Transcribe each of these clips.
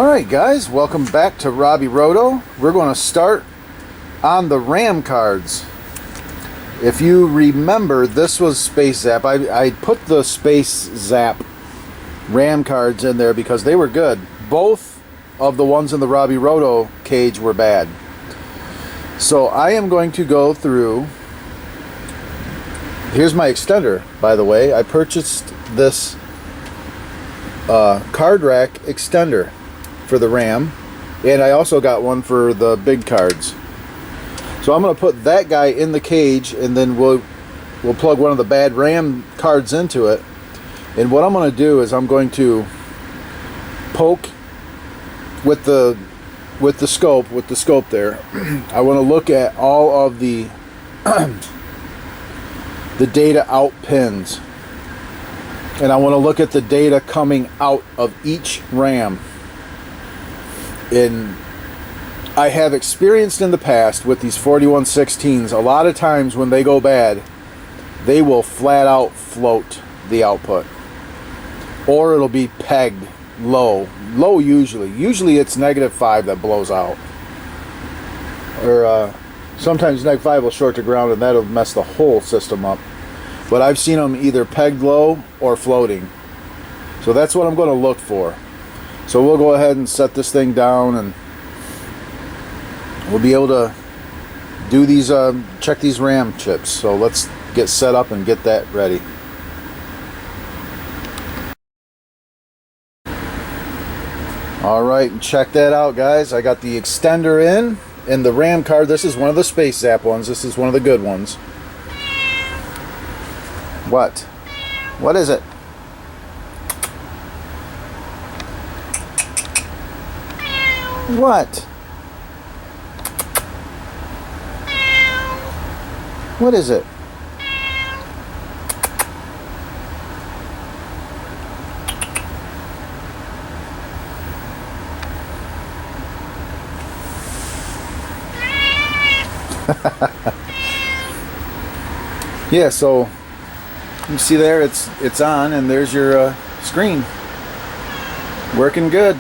Alright guys, welcome back to Robby Roto. We're going to start on the RAM cards. If you remember, this was Space Zap. I put the Space Zap RAM cards in there because they were good. Both of the ones in the Robby Roto cage were bad. So I am going to go through. Here's my extender, by the way. I purchased this card rack extender for the RAM, and I also got one for the big cards. So I'm going to put that guy in the cage, and then we'll plug one of the bad RAM cards into it. And what I'm going to do is I'm going to poke with the scope there. I want to look at all of the the data out pins, and I want to look at the data coming out of each RAM. And I have experienced in the past with these 4116s, a lot of times when they go bad, they will flat out float the output, or it'll be pegged low usually it's -5 that blows out, or sometimes -5 will short to ground, and that'll mess the whole system up. But I've seen them either pegged low or floating, so that's what I'm going to look for. So we'll go ahead and set this thing down, and we'll be able to do these, check these RAM chips. So let's get set up and get that ready. Alright, and check that out guys. I got the extender in, and the RAM card. This is one of the Space Zap ones. This is one of the good ones. What? What is it? What? What is it? Yeah, so you see there, it's on, and there's your screen working good.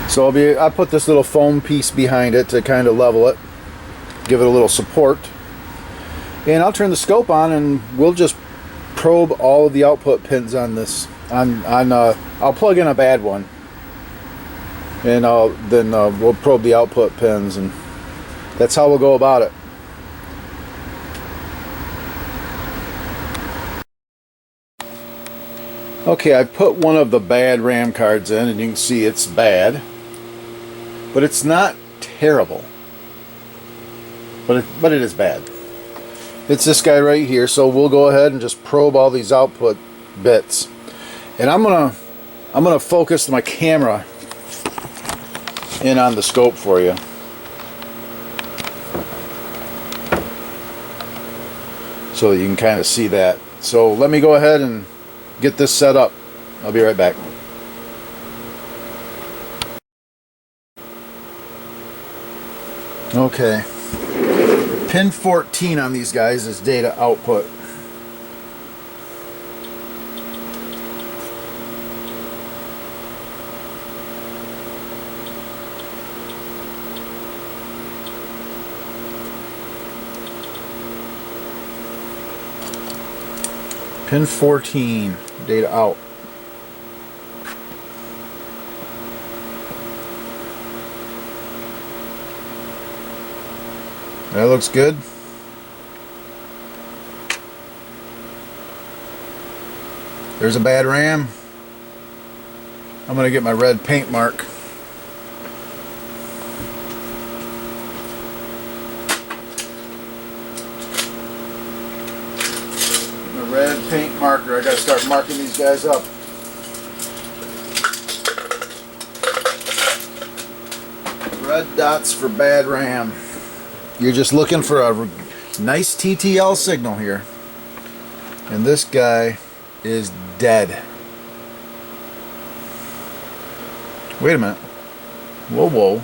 So I put this little foam piece behind it to kind of level it, give it a little support, and I'll turn the scope on, and we'll just probe all of the output pins on this. I'll plug in a bad one, and we'll probe the output pins, and that's how we'll go about it. Okay, I put one of the bad RAM cards in, and you can see it's bad, but it's not terrible. But it is bad. It's this guy right here. So we'll go ahead and just probe all these output bits, and I'm gonna focus my camera in on the scope for you. So that you can kind of see that. So let me go ahead and get this set up. I'll be right back. Okay. Pin 14 on these guys is data output. Pin 14, data out. That looks good. There's a bad RAM. I'm going to get my red paint mark. Red paint marker. I gotta start marking these guys up. Red dots for bad RAM. You're just looking for a nice TTL signal here, and this guy is dead. Wait a minute. Whoa.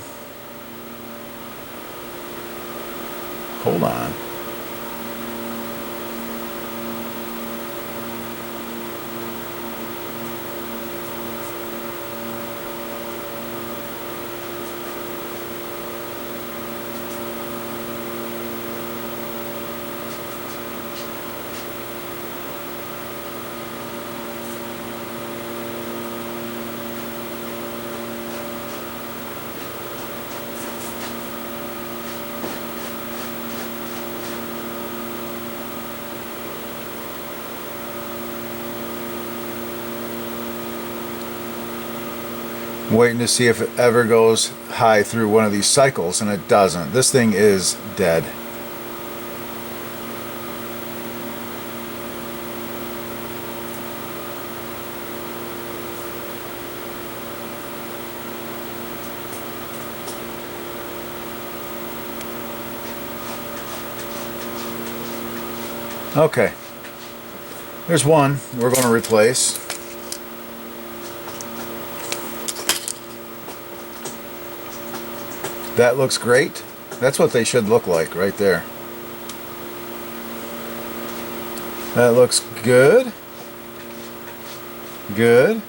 Hold on. Waiting to see if it ever goes high through one of these cycles, and it doesn't. This thing is dead. Okay, there's one we're going to replace. That looks great. That's what they should look like right there. That looks good. Good.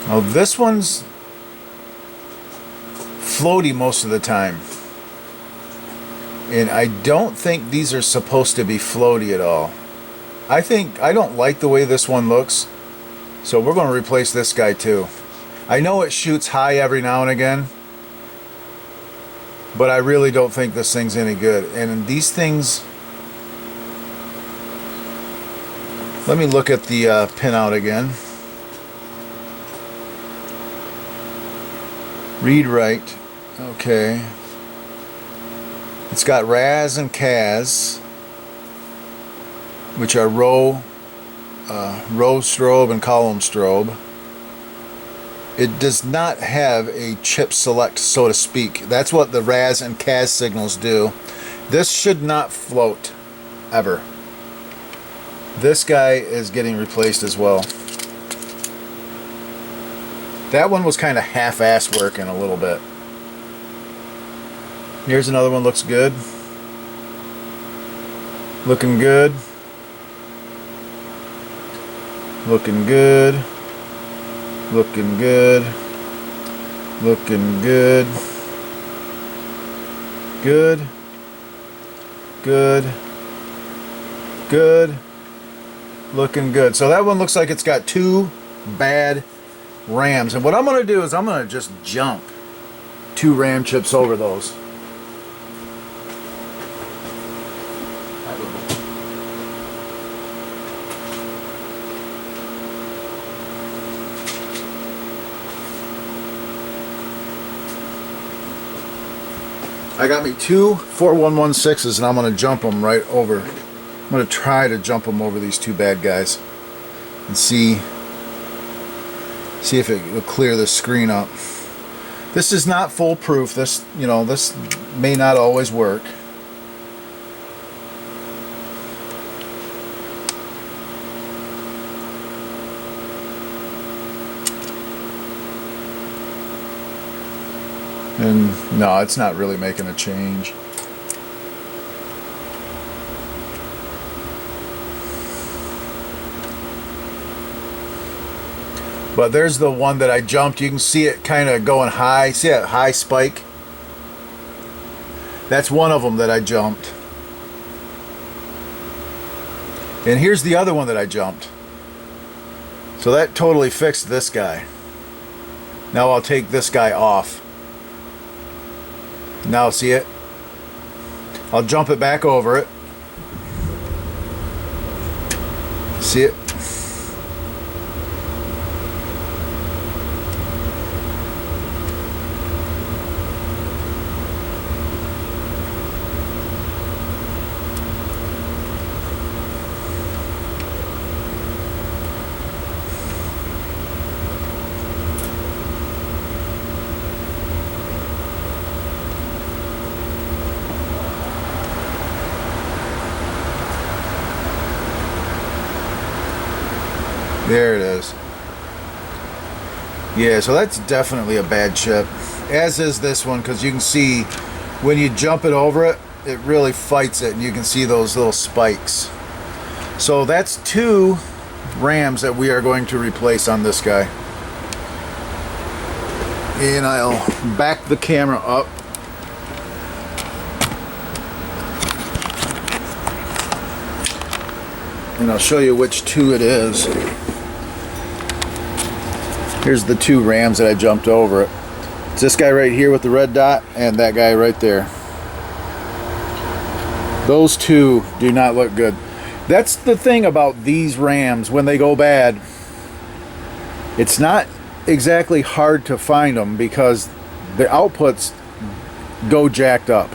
Now this one's floaty most of the time, and I don't think these are supposed to be floaty at all. I don't like the way this one looks, so we're going to replace this guy too. I know it shoots high every now and again, but I really don't think this thing's any good. And these things, let me look at the pinout again. Read right. Okay. It's got RAS and CAS, which are row strobe and column strobe. It does not have a chip select, so to speak. That's what the RAS and CAS signals do. This should not float ever. This guy is getting replaced as well. That one was kind of half-ass working a little bit. Here's another one, looks good. Looking good. Looking good. Looking good. Looking good. Good. Good. Good. Looking good. So that one looks like it's got two bad rams, and what I'm going to do is I'm going to just jump 2 ram chips over those. I got me 2 4116s, and I'm going to jump them right over. I'm going to try to jump them over these 2 bad guys and see if it will clear the screen up. This is not foolproof. This may not always work. And no, it's not really making a change. But there's the one that I jumped. You can see it kind of going high. See that high spike? That's one of them that I jumped. And here's the other one that I jumped. So that totally fixed this guy. Now I'll take this guy off. Now see it? I'll jump it back over it. See it? There it is. Yeah, so that's definitely a bad chip. As is this one, because you can see when you jump it over it, it really fights it, and you can see those little spikes. So that's 2 rams that we are going to replace on this guy. And I'll back the camera up. And I'll show you which 2 it is. Here's the two rams that I jumped over it. It's this guy right here with the red dot and that guy right there. Those two do not look good. That's the thing about these rams when they go bad. It's not exactly hard to find them because the outputs go jacked up.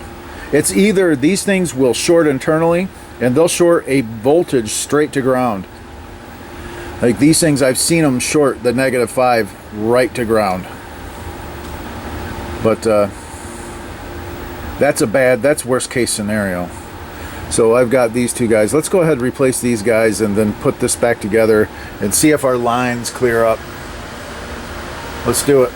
It's either these things will short internally and they'll short a voltage straight to ground. Like these things, I've seen them short the -5 right to ground. But that's worst case scenario. So I've got these two guys. Let's go ahead and replace these guys and then put this back together and see if our lines clear up. Let's do it.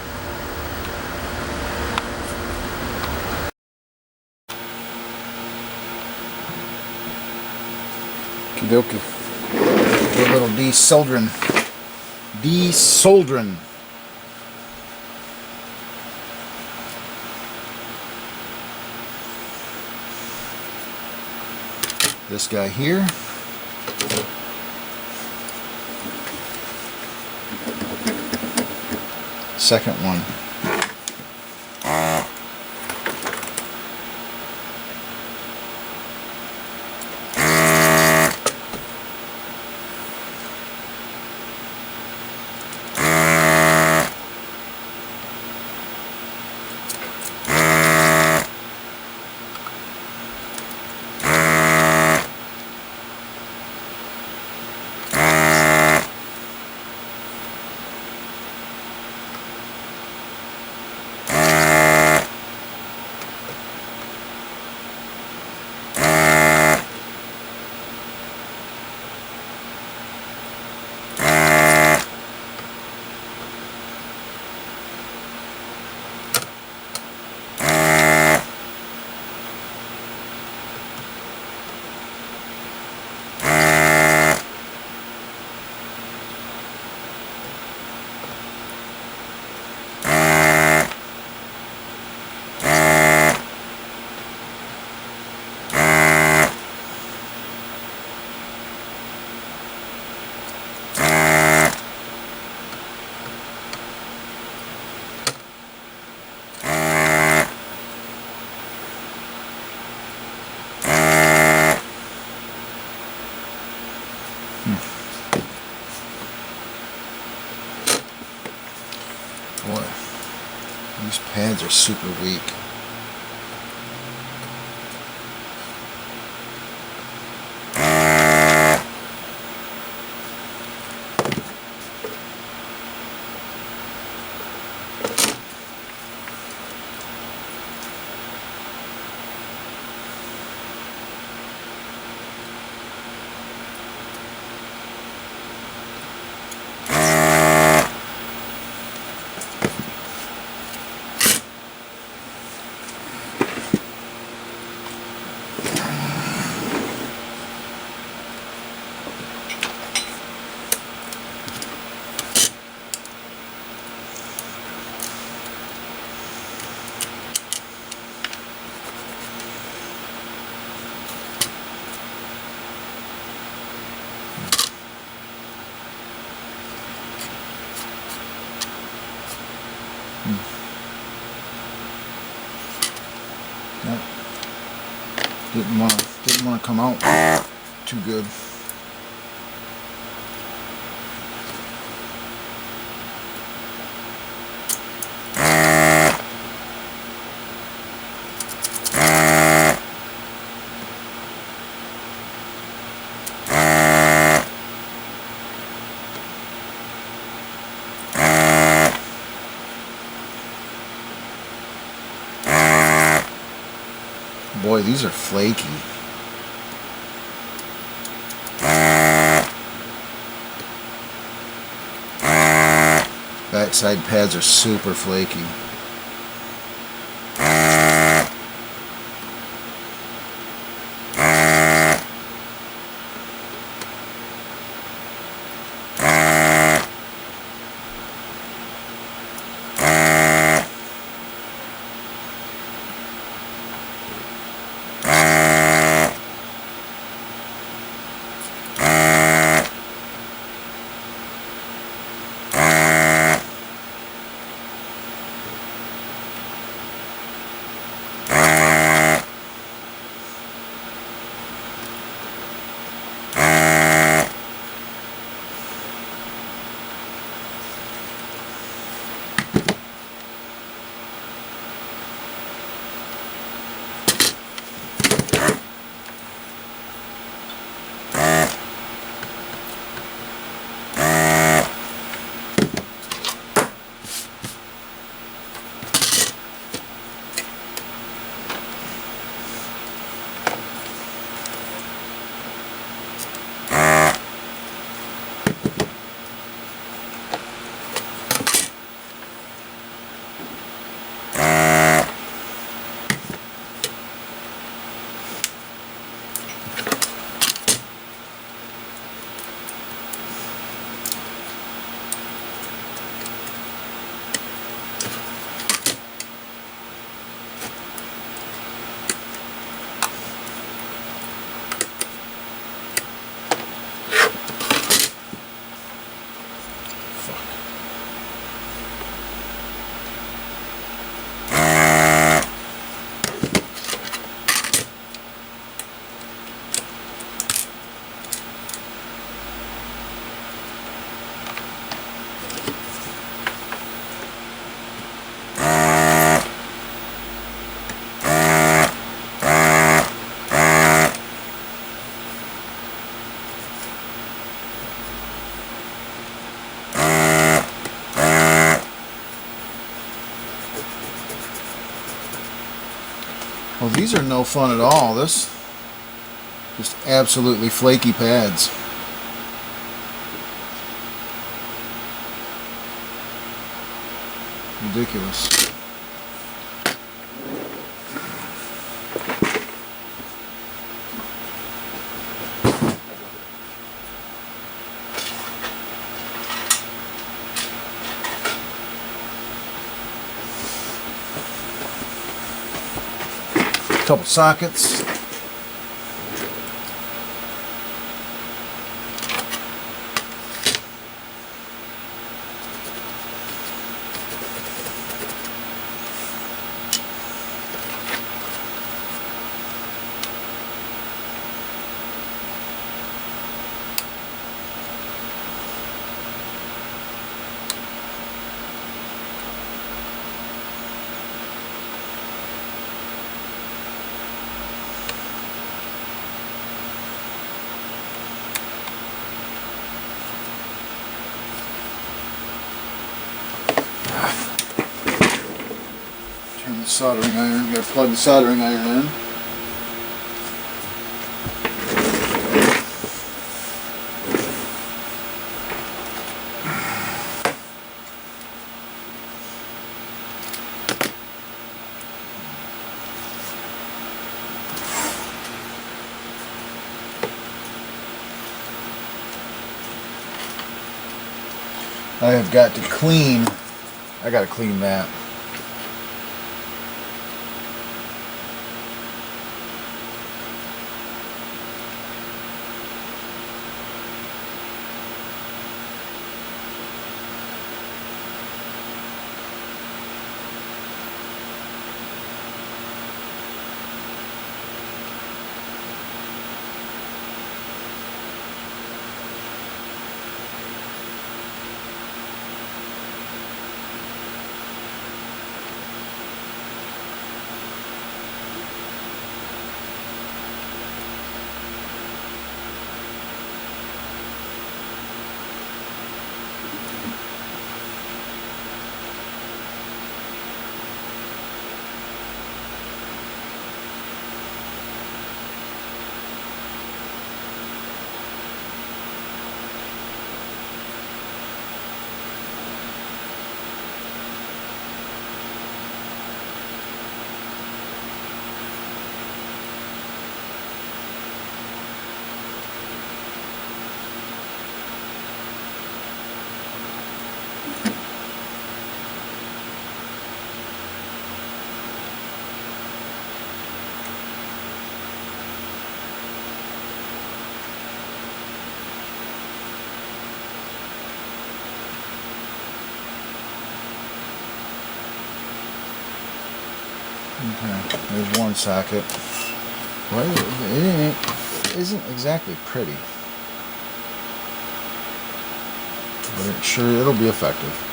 Okey-dokey. Do a little desoldering. Desoldering. This guy here. Second one. Boy, these pads are super weak. Nope. Didn't want to come out too good. Boy, these are flaky. Backside pads are super flaky. Well, these are no fun at all. This just absolutely flaky pads. Ridiculous. Couple sockets. Turn the soldering iron. Gotta plug the soldering iron in. I have got to clean. I gotta clean that. Okay, there's one socket. Well, it isn't exactly pretty, but sure it'll be effective.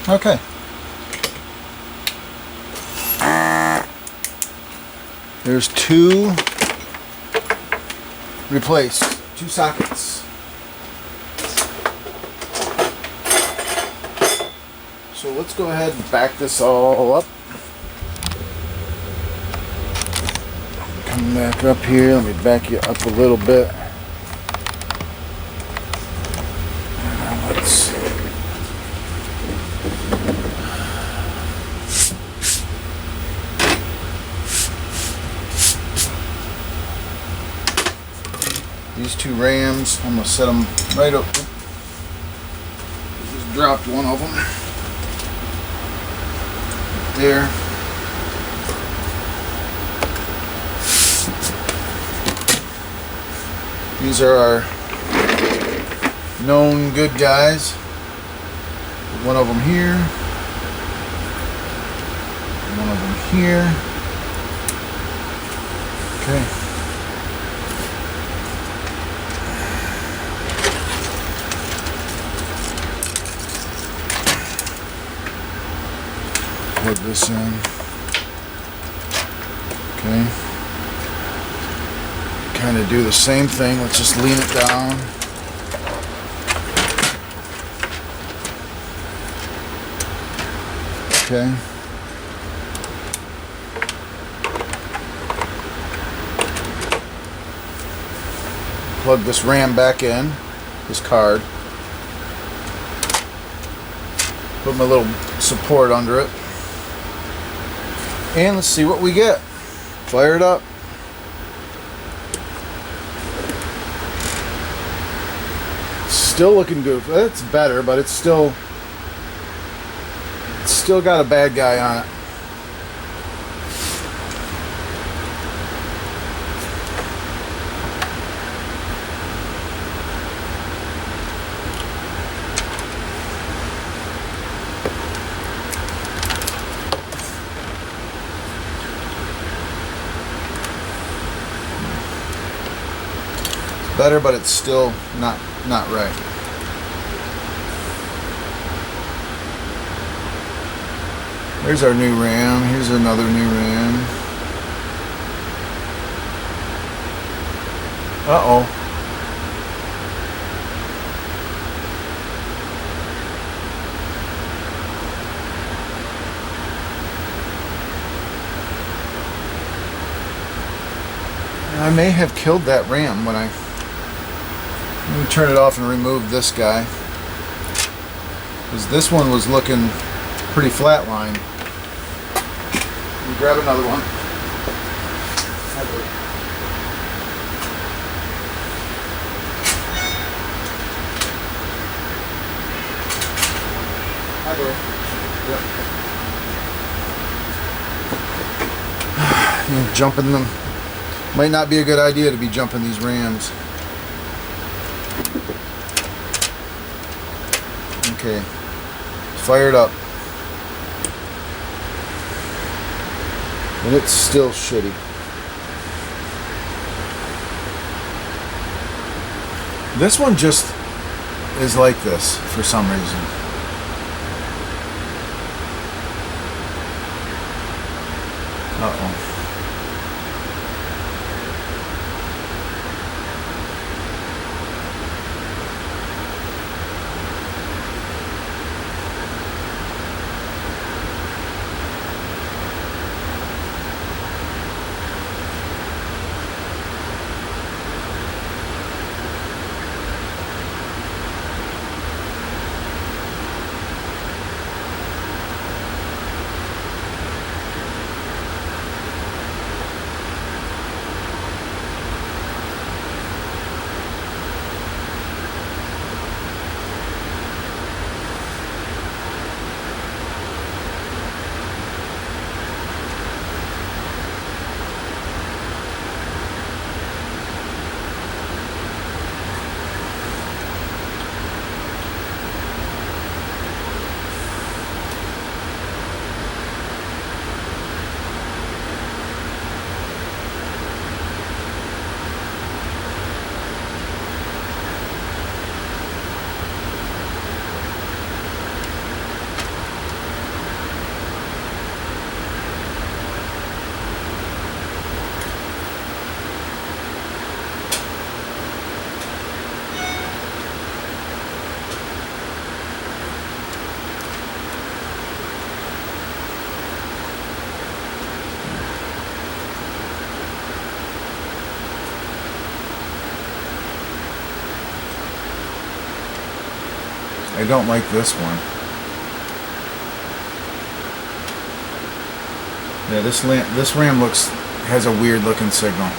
Okay. There's two replaced, two sockets. So let's go ahead and back this all up. Come back up here. Let me back you up a little bit. Let's these two rams, I'm going to set them right up. Just dropped one of them. Right there. These are our known good guys. One of them here. One of them here. Okay. Plug this in. Okay. Kind of do the same thing. Let's just lean it down. Okay. Plug this RAM back in, this card. Put my little support under it. And let's see what we get. Fire it up. Still looking good. It's better, but it's still got a bad guy on it. It's better, but it's still not right. There's our new RAM. Here's another new RAM. Uh-oh. I may have killed that RAM when I... Let me turn it off and remove this guy. Because this one was looking pretty flatline. Let me grab another one. Yep. Jumping them. Might not be a good idea to be jumping these rams. Okay. Fired up. And it's still shitty. This one just is like this for some reason. Uh-oh. I don't like this one. Yeah, this RAM has a weird looking signal.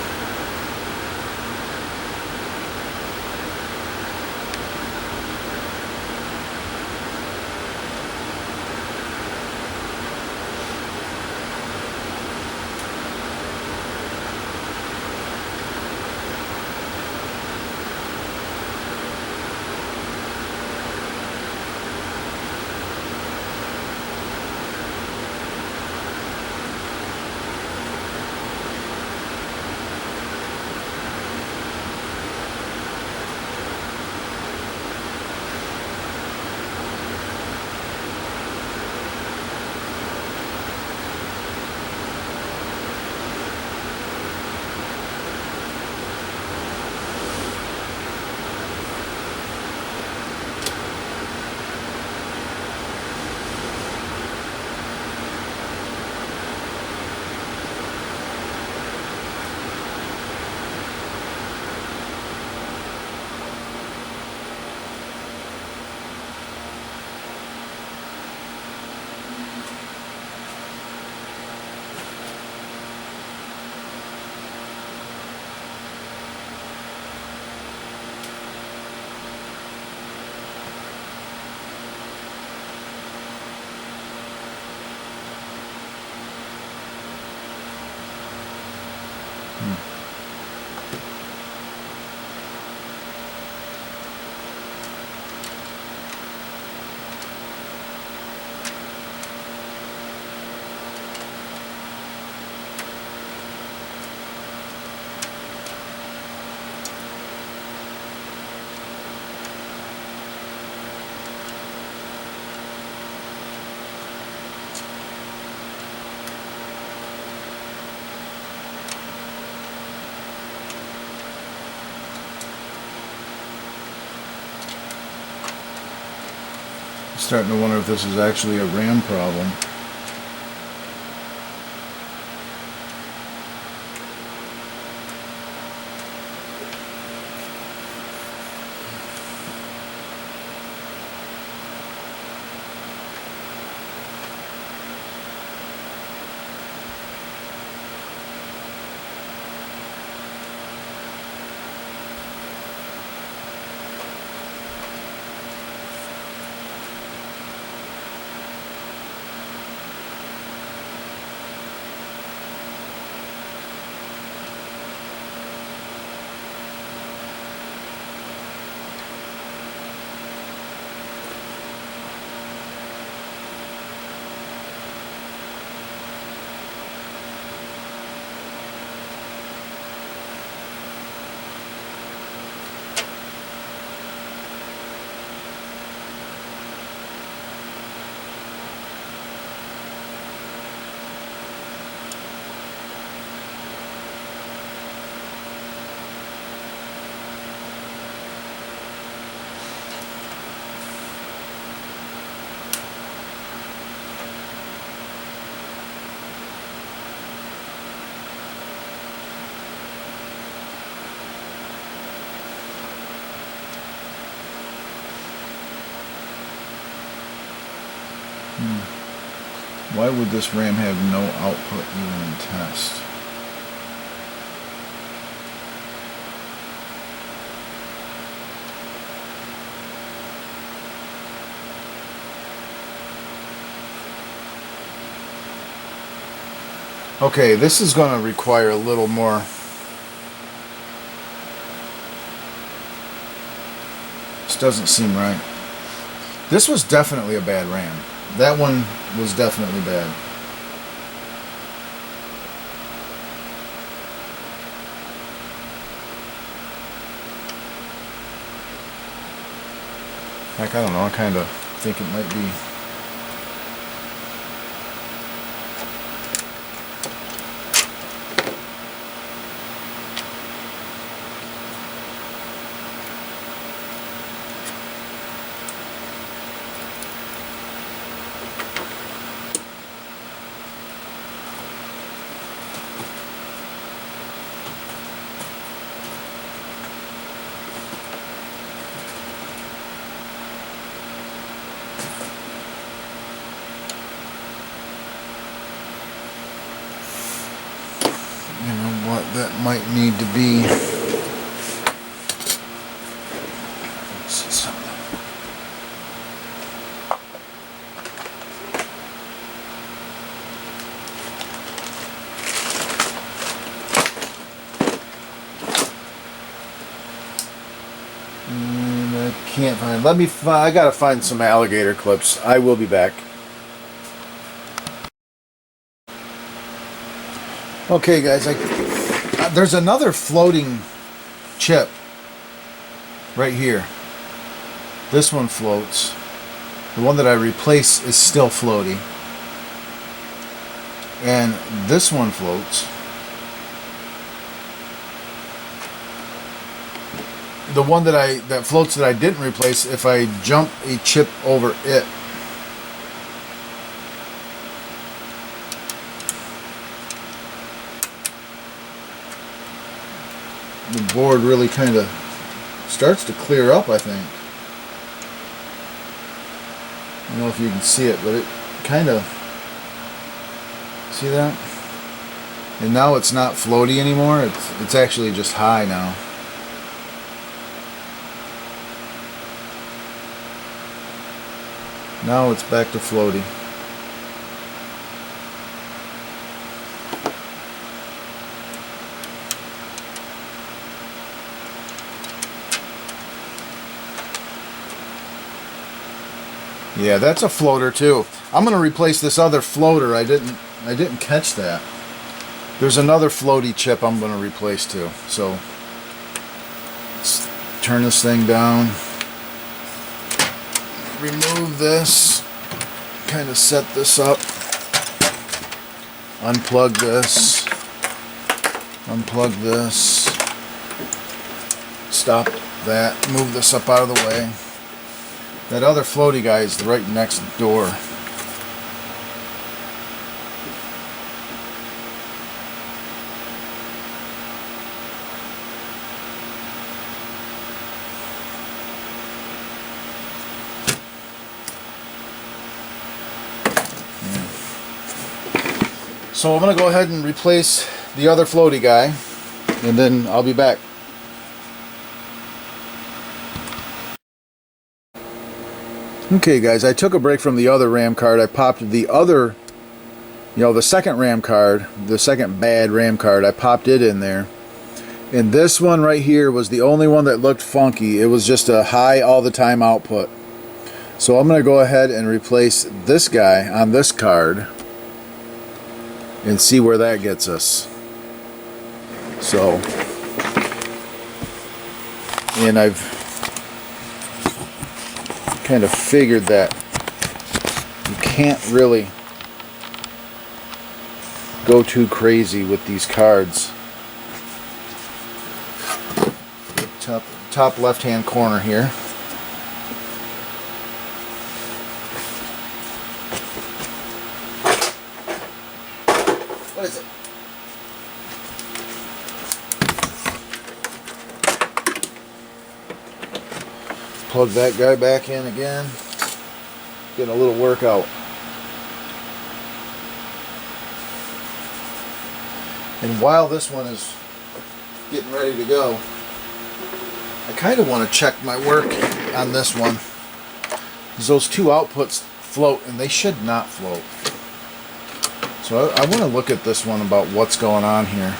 Starting to wonder if this is actually a RAM problem. Why would this RAM have no output even in test? Okay, this is going to require a little more. This doesn't seem right. This was definitely a bad RAM. That one was definitely bad. Heck, I don't know. I kind of think it might be. what that might need to be. Let's see something. And I can't find. I gotta find some alligator clips. I will be back. Okay, guys, there's another floating chip right here. This one floats. The one that I replaced is still floaty. And this one floats. The one that floats that I didn't replace, if I jump a chip over it, the board really kind of starts to clear up, I think. I don't know if you can see it, but it kind of, see that? And now it's not floaty anymore, it's actually just high now. Now it's back to floaty. Yeah, that's a floater too. I'm gonna replace this other floater. I didn't catch that. There's another floaty chip I'm gonna replace too. So let's turn this thing down. Remove this. Kind of set this up. Unplug this. Unplug this. Stop that. Move this up out of the way. That other floaty guy is right next door. So I'm going to go ahead and replace the other floaty guy, and then I'll be back. Okay guys, I took a break from the other RAM card. I popped the other, the second RAM card, the second bad RAM card, I popped it in there. And this one right here was the only one that looked funky. It was just a high all the time output. So I'm going to go ahead and replace this guy on this card and see where that gets us. So, and I've kind of figured that you can't really go too crazy with these cards. Top left hand corner here. What is it? Plug that guy back in again. Getting a little workout. And while this one is getting ready to go, I kind of want to check my work on this one, because those two outputs float and they should not float. So I want to look at this one about what's going on here.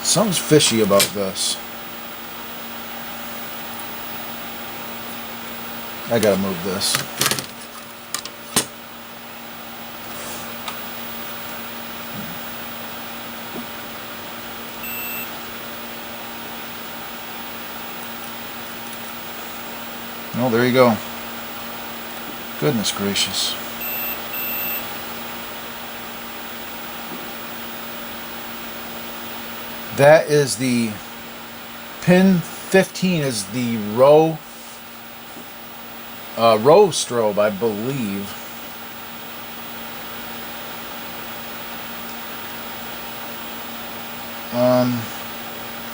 Something's fishy about this. I gotta move this. Oh, there you go. Goodness gracious. That is the pin 15 is the row strobe, I believe. On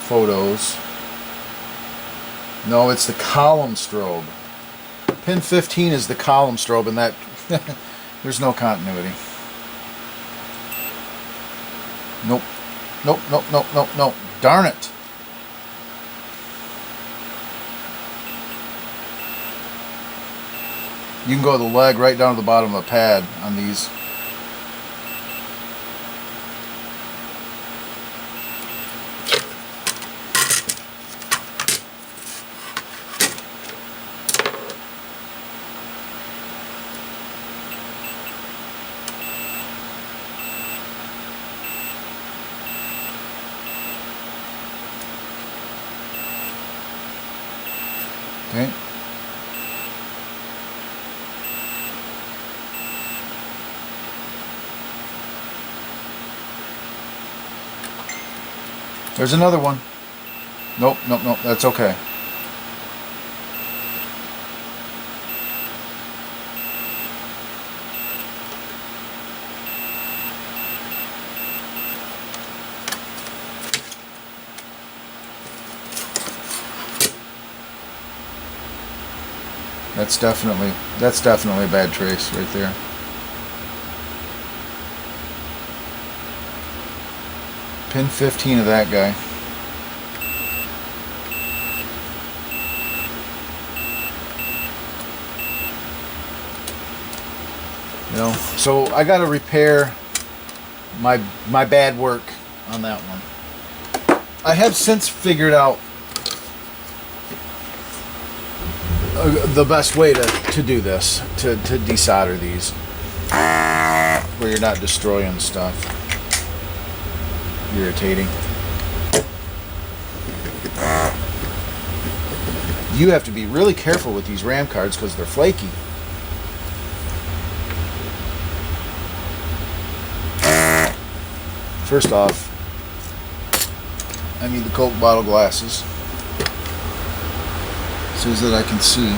photos. No, it's the column strobe. Pin 15 is the column strobe, and that there's no continuity. Nope. Nope, nope, nope, nope, nope. Darn it. You can go the leg right down to the bottom of the pad on these. Okay. There's another one. Nope, nope, nope, that's okay. That's definitely a bad trace right there. Pin 15 of that guy. You know, so I got to repair my bad work on that one. I have since figured out the best way to do this, to desolder these, where you're not destroying stuff. Irritating. You have to be really careful with these RAM cards because they're flaky. First off, I need the Coke bottle glasses so that I can see.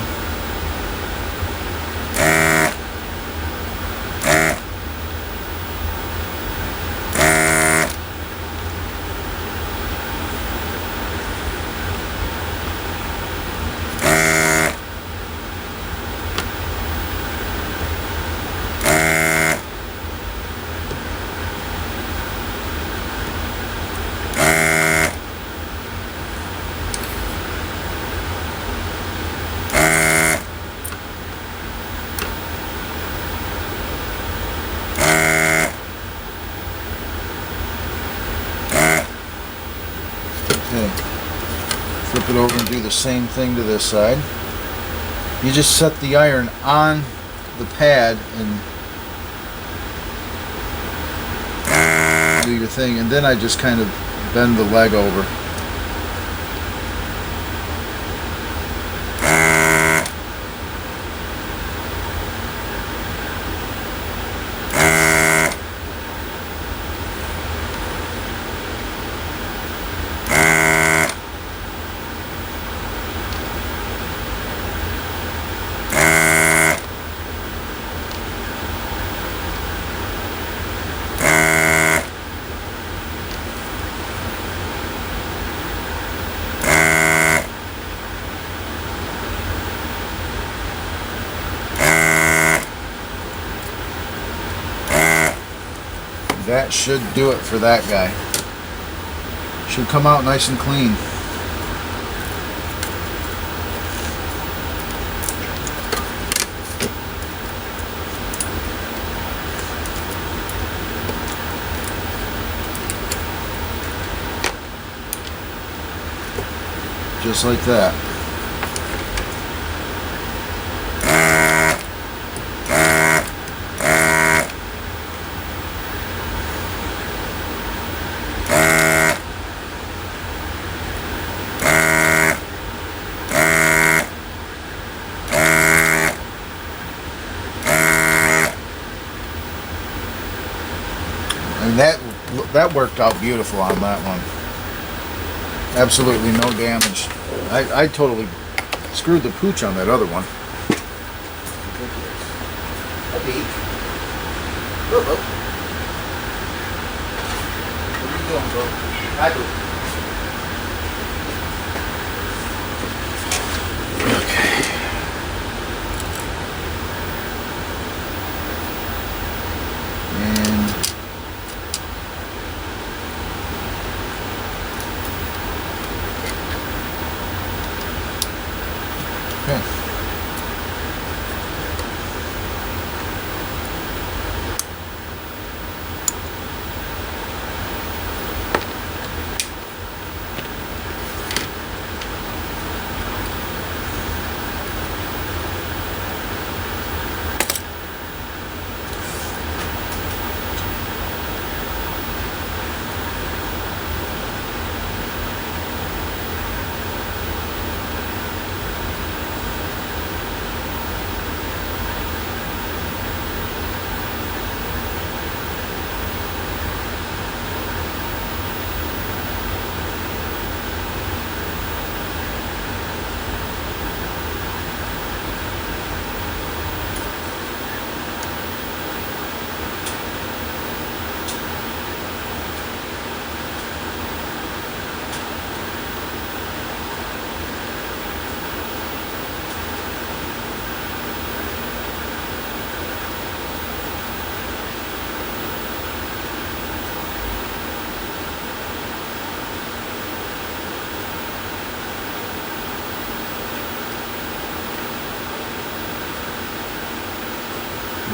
Flip it over and do the same thing to this side. You just set the iron on the pad and do your thing, and then I just kind of bend the leg over. That should do it for that guy. Should come out nice and clean. Just like that. And that worked out beautiful on that one. Absolutely no damage. I totally screwed the pooch on that other one. What are you doing, bro? I do.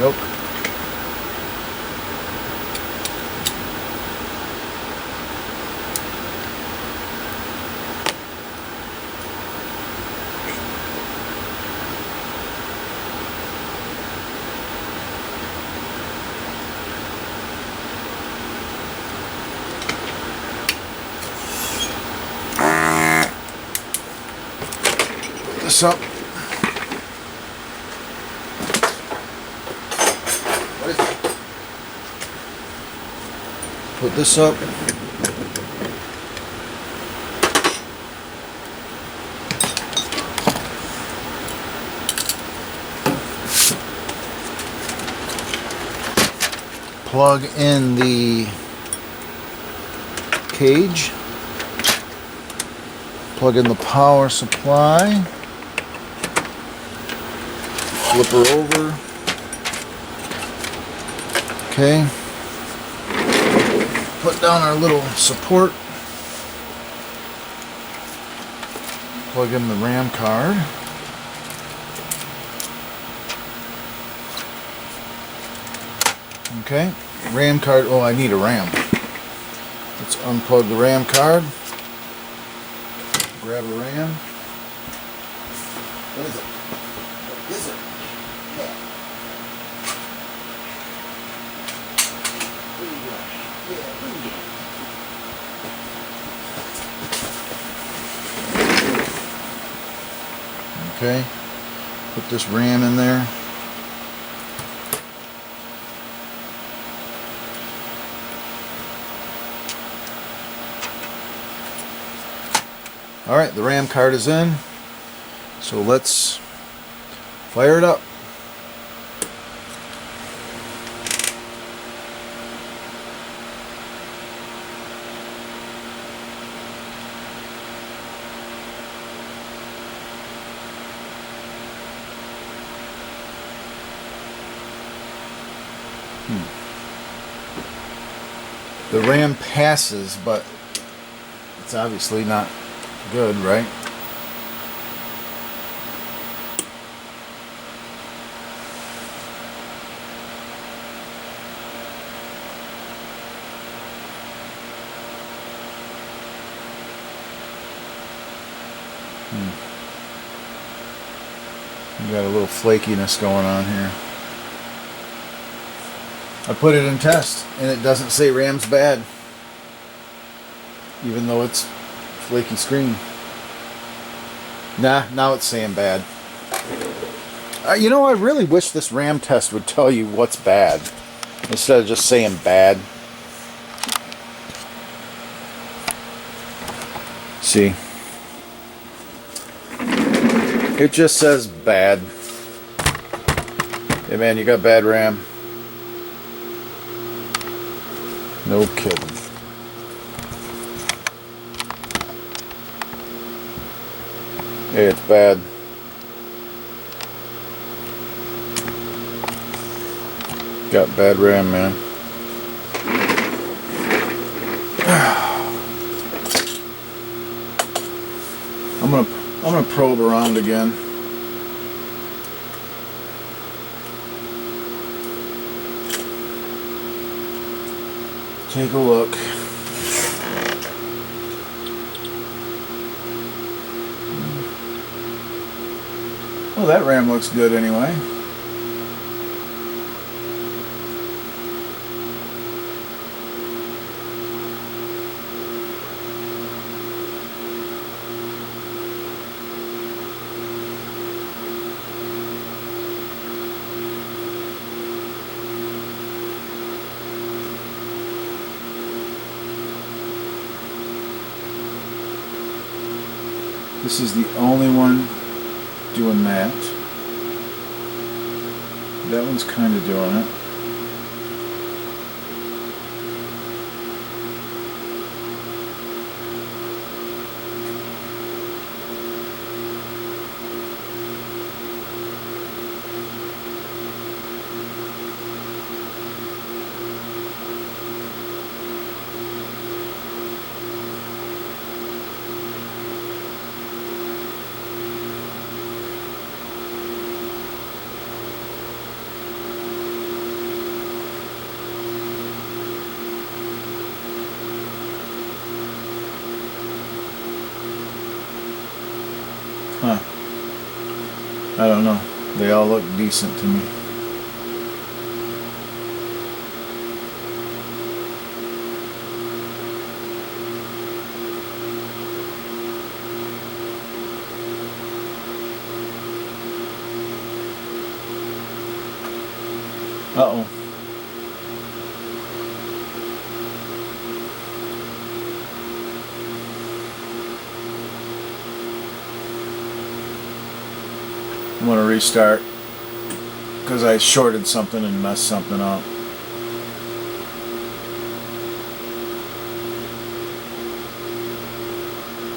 yoke. This up. What is it? Put this up. Plug in the cage. Plug in the power supply. Flip her over. Okay. Put down our little support. Plug in the RAM card. Okay. RAM card. Oh, I need a RAM. Let's unplug the RAM card. Grab a RAM. What is it? What is it? Okay, put this RAM in there. All right, the RAM card is in. So let's fire it up. The RAM passes, but it's obviously not good, right? You got a little flakiness going on here. I put it in test and it doesn't say RAM's bad, even though it's flaky screen. Nah, now it's saying bad. You know, I really wish this RAM test would tell you what's bad instead of just saying bad. See, it just says bad. Hey man, you got bad RAM. No kidding. Hey, it's bad. Got bad RAM, man. I'm gonna probe around again. Take a look. Well, that RAM looks good anyway. This is the only one doing that. That one's kind of doing it. Huh. I don't know. They all look decent to me. Uh-oh. I'm going to restart because I shorted something and messed something up.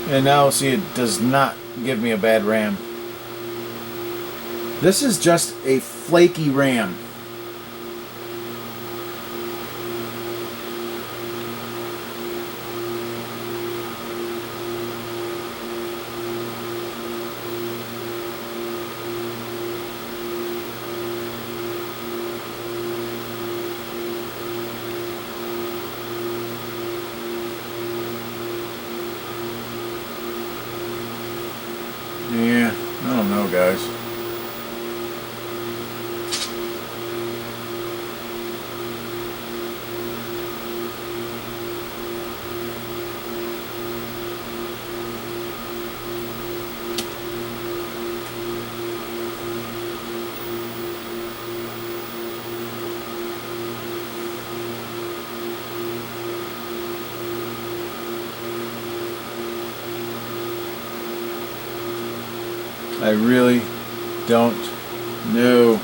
And now see, it does not give me a bad RAM. This is just a flaky RAM. Yeah, I don't know, guys. I really don't know.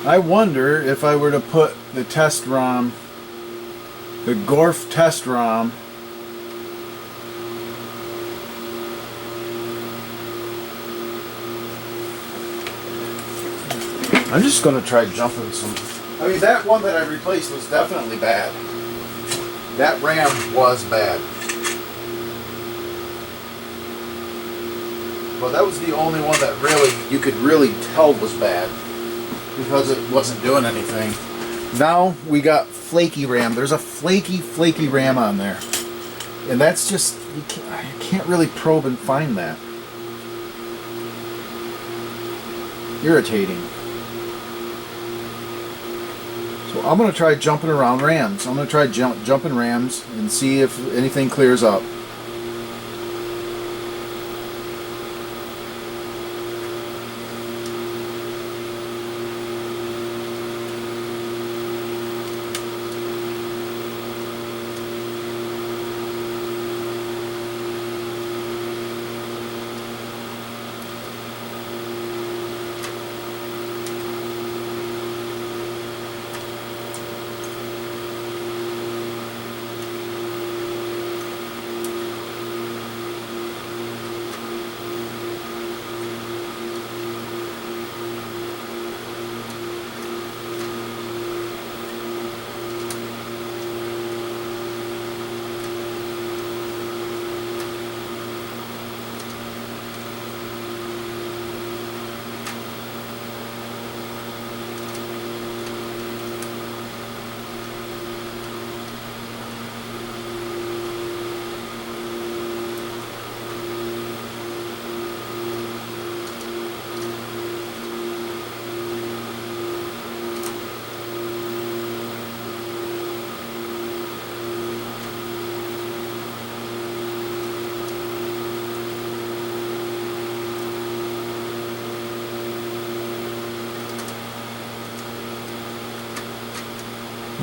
I wonder if I were to put the test ROM, the Gorf test ROM, I'm just going to try jumping some. I mean, that one that I replaced was definitely bad. That RAM was bad. But that was the only one that really, you could really tell was bad, because it wasn't doing anything. Now we got flaky RAM. There's a flaky RAM on there. And that's just, I can't really probe and find that. Irritating. So I'm going to try jumping around RAMs. I'm going to try jumping RAMs and see if anything clears up.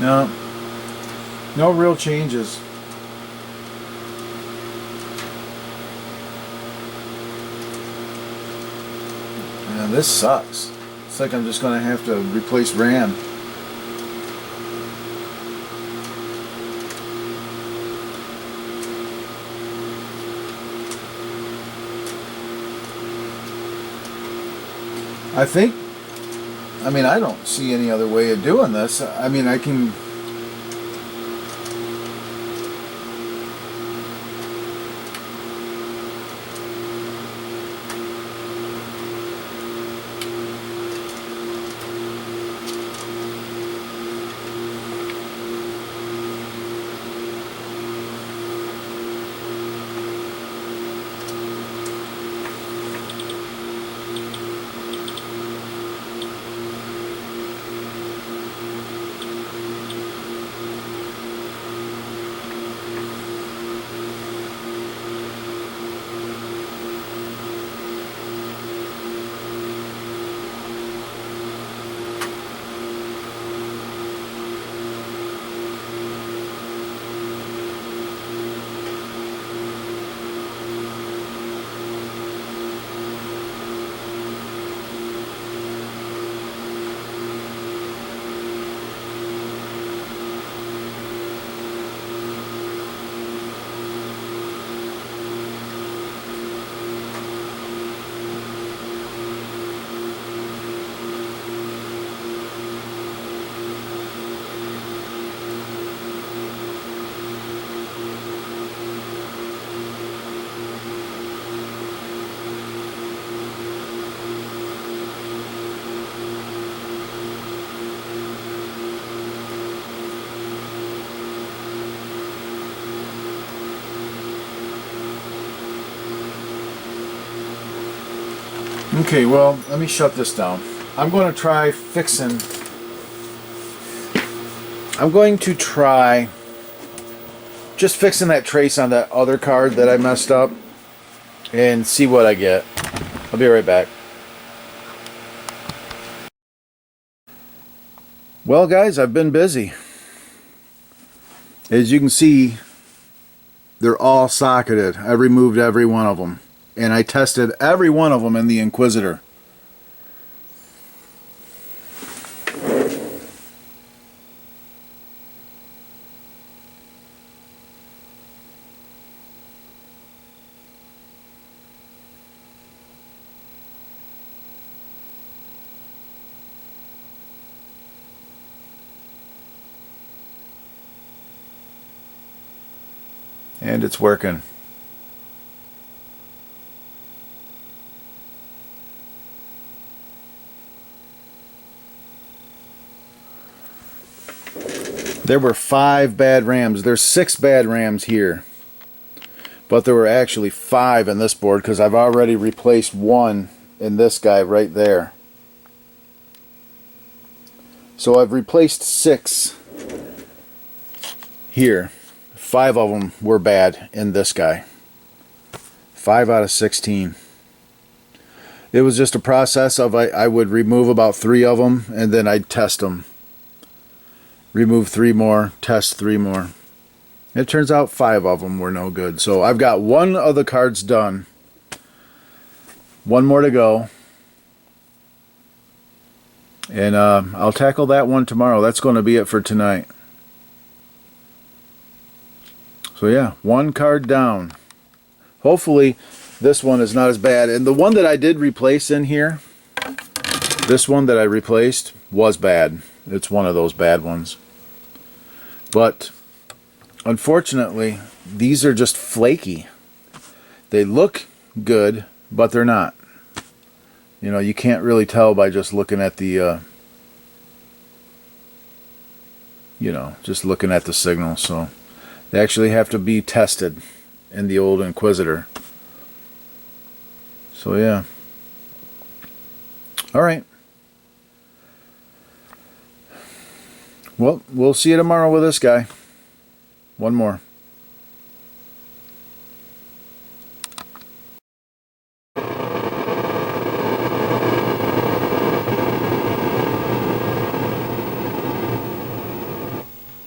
No. No real changes. Man, this sucks. Looks like I'm just going to have to replace RAM. I mean, I don't see any other way of doing this. I mean, I can... Okay, well, let me shut this down. I'm going to try just fixing that trace on that other card that I messed up and see what I get. I'll be right back. Well, guys, I've been busy. As you can see, they're all socketed. I removed every one of them. And I tested every one of them in the Inquisitor. And it's working. There were 5 bad RAMs. There's 6 bad RAMs here. But there were actually 5 in this board because I've already replaced 1 in this guy right there. So I've replaced 6 here. 5 of them were bad in this guy. 5 out of 16. It was just a process of I would remove about 3 of them and then I'd test them. Remove 3 more, test 3 more. It turns out 5 of them were no good. So I've got 1 of the cards done. 1 more to go. And I'll tackle that one tomorrow. That's going to be it for tonight. So yeah, 1 card down. Hopefully this one is not as bad. And the one that I did replace in here, this one that I replaced was bad. It's one of those bad ones. But unfortunately, these are just flaky. They look good, but they're not. You know, you can't really tell by just looking at the, just looking at the signal. So they actually have to be tested in the old Inquisitor. So yeah. All right. Well, we'll see you tomorrow with this guy. 1 more.